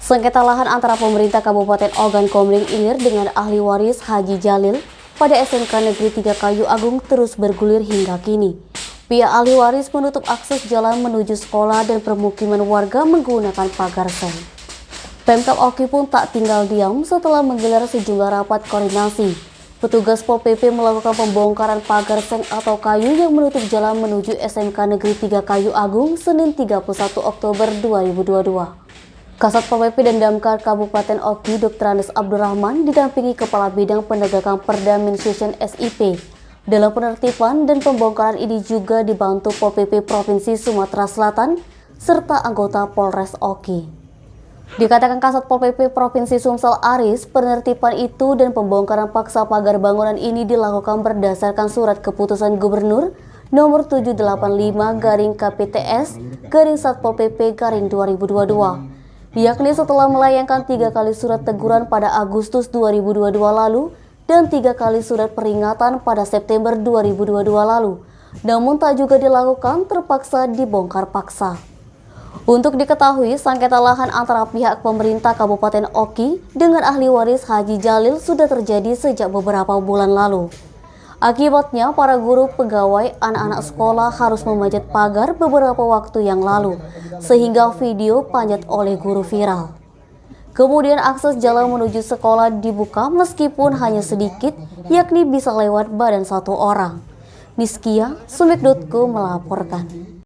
Sengketa lahan antara pemerintah Kabupaten Ogan Komering Ilir dengan ahli waris Haji Jalil pada SMK Negeri 3 Kayu Agung terus bergulir hingga kini. Pihak ahli waris menutup akses jalan menuju sekolah dan permukiman warga menggunakan pagar seng. Pemkab Oki pun tak tinggal diam setelah menggelar sejumlah rapat koordinasi. Petugas Pol PP melakukan pembongkaran pagar seng atau kayu yang menutup jalan menuju SMK Negeri 3 Kayu Agung Senin 31 Oktober 2022. Kasat Pol PP dan Damkar Kabupaten Oki Dr. Andes Abdurrahman didampingi Kepala Bidang Penegakan Perda Minsusien SIP. Dalam penertiban dan pembongkaran ini juga dibantu Pol PP Provinsi Sumatera Selatan serta anggota Polres Oki. Dikatakan Kasat Pol PP Provinsi Sumsel Aris, penertiban itu dan pembongkaran paksa pagar bangunan ini dilakukan berdasarkan surat keputusan Gubernur nomor 785/KPTS/Satpol PP 2022. Yakni setelah melayangkan 3 kali surat teguran pada Agustus 2022 lalu dan 3 kali surat peringatan pada September 2022 lalu. Namun tak juga dilakukan, terpaksa dibongkar paksa. Untuk diketahui, sengketa lahan antara pihak pemerintah Kabupaten Oki dengan ahli waris Haji Jalil sudah terjadi sejak beberapa bulan lalu. Akibatnya, para guru, pegawai, anak-anak sekolah harus memanjat pagar beberapa waktu yang lalu, sehingga video panjat oleh guru viral. Kemudian akses jalan menuju sekolah dibuka meskipun hanya sedikit, yakni bisa lewat badan satu orang. Miskia, Sumik.co melaporkan.